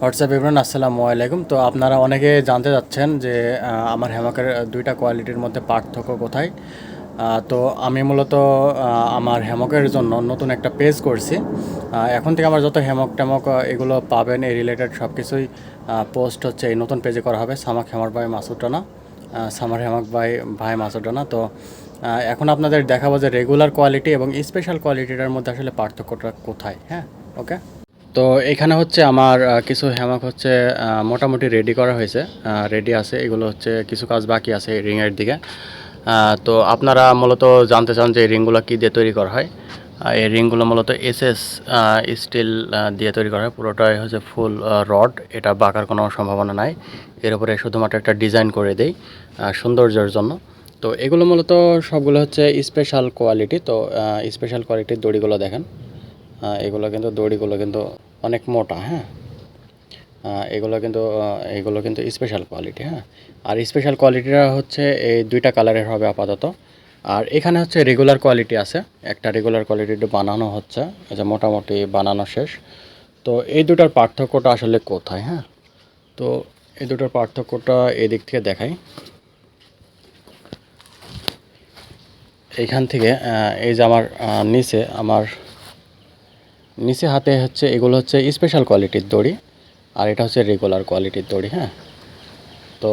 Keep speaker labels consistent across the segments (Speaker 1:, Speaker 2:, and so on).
Speaker 1: WhatsApp everyone, আসসালামু আলাইকুম। তো আপনারা অনেকে জানতে চাচ্ছেন যে আমার হ্যামাকের দুইটা কোয়ালিটির মধ্যে পার্থক্য কোথায়। তো আমি মূলত আমার হ্যামকের জন্য নতুন একটা পেজ করছি। এখন থেকে আমার যত হ্যামক ট্যামক এগুলো পাবেন, এই রিলেটেড সব কিছুই পোস্ট হচ্ছে এই নতুন পেজে করা হবে। সামাক হ্যামার by Masud Rana, summer hammock by ভাই মাসুদ রানা। তো এখন আপনাদের দেখাবো যে রেগুলার কোয়ালিটি এবং স্পেশাল কোয়ালিটিটার মধ্যে আসলে পার্থক্যটা কোথায়। হ্যাঁ, ওকে। তো এখানে হচ্ছে আমার কিছু হ্যামাক হচ্ছে মোটামুটি রেডি করা হয়েছে, রেডি আছে। এগুলো হচ্ছে কিছু কাজ বাকি আছে রিংয়ের দিকে। তো আপনারা মূলত জানতে চান যে এই রিংগুলো কী দিয়ে তৈরি করা হয়। এই রিংগুলো মূলত এসএস স্টিল দিয়ে তৈরি করা হয়। পুরোটাই হচ্ছে ফুল রড, এটা বাঁকার কোনো সম্ভাবনা নাই। এর উপরে শুধুমাত্র একটা ডিজাইন করে দেই সৌন্দর্যের জন্য। তো এগুলো মূলত সবগুলো হচ্ছে স্পেশাল কোয়ালিটি। তো স্পেশাল কোয়ালিটির দড়িগুলো দেখেন, দড়িগুলো কিন্তু অনেক মোটা। হ্যাঁ, এগুলো কিন্তু স্পেশাল কোয়ালিটি। হ্যাঁ, আর স্পেশাল কোয়ালিটিটা হচ্ছে এই দুইটা কালারের হবে আপাতত। আর এখানে হচ্ছে রেগুলার কোয়ালিটি আছে, একটা রেগুলার কোয়ালিটি বানানো হচ্ছে, যে মোটামুটি বানানো শেষ। তো এই দুটার পার্থক্যটা আসলে কোথায়? হ্যাঁ, তো এই দুটার পার্থক্যটা এদিক থেকে দেখাই। এইখান থেকে এই যে আমার নিচে হাতে হচ্ছে এগুলো হচ্ছে স্পেশাল কোয়ালিটির দড়ি, আর এটা হচ্ছে রেগুলার কোয়ালিটির দড়ি। হ্যাঁ, তো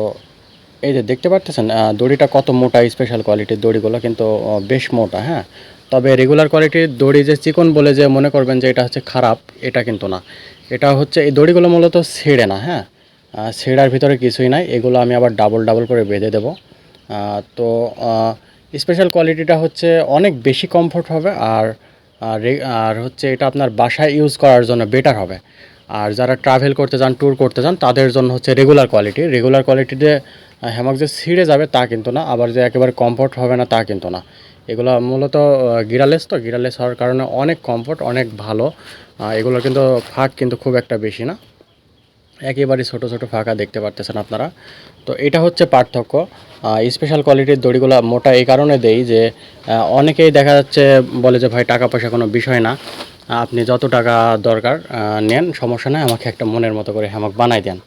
Speaker 1: এই যে দেখতে পাচ্ছেন দড়িটা কত মোটা। স্পেশাল কোয়ালিটির দড়িগুলো কিন্তু বেশ মোটা। হ্যাঁ, তবে রেগুলার কোয়ালিটির দড়ি যে চিকন বলে যে মনে করবেন যে এটা হচ্ছে খারাপ, এটা কিন্তু না। এটা হচ্ছে এই দড়িগুলো মূলত ছেড়ে না। হ্যাঁ, ছেঁড়ার ভিতরে কিছুই নাই। এগুলো আমি আবার ডাবল ডাবল করে বেঁধে দেবো। তো স্পেশাল কোয়ালিটিটা হচ্ছে অনেক বেশি কমফোর্ট হবে। আর হচ্ছে এটা আপনার বাসায় ইউজ করার জন্য বেটার হবে। আর যারা ট্রাভেল করতে চান, ট্যুর করতে চান, তাদের জন্য হচ্ছে রেগুলার কোয়ালিটিতে হ্যামাক যে ছিঁড়ে যাবে তা কিন্তু না, আবার যে একেবারে কমফোর্ট হবে না তা কিন্তু না। এগুলো মূলত গিরালেস হওয়ার কারণে অনেক কমফোর্ট, অনেক ভালো। এগুলোর কিন্তু ফাঁক কিন্তু খুব একটা বেশি না, একেবারে ছোট ছোট ফাঁকা দেখতে পারতেছেন আপনারা। তো এটা হচ্ছে পার্থক্য। স্পেশাল কোয়ালিটির দড়িগুলো মোটা এই কারণে দেই যে অনেকেই দেখা যাচ্ছে বলে যে ভাই টাকা পয়সা কোনো বিষয় না, আপনি যত টাকা দরকার নেন, সমস্যা নেই, আমাকে একটা মনের মতো করে হ্যামাক বানাই দেন।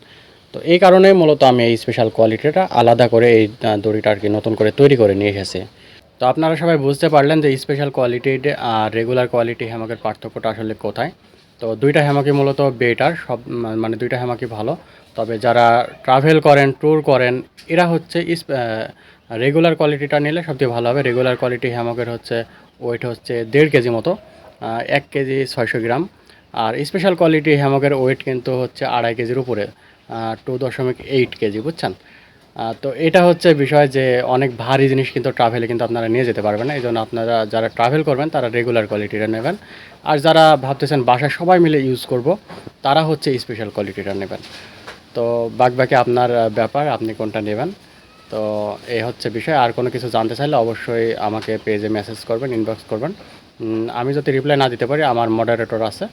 Speaker 1: তো এই কারণেই মূলত আমি এই স্পেশাল কোয়ালিটিটা আলাদা করে এই দড়িটা আর কি নতুন করে তৈরি করে নিয়ে এসেছি। তো আপনারা সবাই বুঝতে পারলেন যে স্পেশাল কোয়ালিটির আর রেগুলার কোয়ালিটি হ্যামাকের পার্থক্যটা আসলে কোথায়। তো দুইটা হ্যামাকই মূলত বেটার, মানে দুইটা হ্যামাকই ভালো। তবে যারা ট্রাভেল করেন, ট্যুর করেন, এরা হচ্ছে রেগুলার কোয়ালিটিটা নিলে সবথেকে ভালো হবে। রেগুলার কোয়ালিটি হ্যামাকের হচ্ছে ওয়েট হচ্ছে 1.5 কেজি মতো, 1 কেজি 600 গ্রাম। আর স্পেশাল কোয়ালিটি হ্যামকের ওয়েট কিন্তু হচ্ছে 2.5 কেজির উপরে, 2.8 কেজি, বুঝছেন। তো এটা হচ্ছে বিষয় যে অনেক ভারী জিনিস কিন্তু ট্রাভেলে কিন্তু আপনারা নিয়ে যেতে পারবেন না। এই জন্য আপনারা যারা ট্রাভেল করবেন তারা রেগুলার কোয়ালিটিটা নেবেন। আর যারা ভাবতেছেন বাসায় সবাই মিলে ইউজ করব, তারা হচ্ছে স্পেশাল কোয়ালিটিটা নেবেন। তো বাকি আপনার ব্যাপার, আপনি কোনটা নেবেন। তো এই হচ্ছে বিষয়। আর কোনো কিছু জানতে চাইলে অবশ্যই আমাকে পেজে মেসেজ করবেন, ইনবক্স করবেন। আমি যদি রিপ্লাই না দিতে পারি, আমার মডারেটর আছে,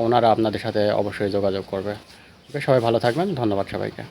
Speaker 1: ওনারা আপনাদের সাথে অবশ্যই যোগাযোগ করবে। ওকে, সবাই ভালো থাকবেন। ধন্যবাদ সবাইকে।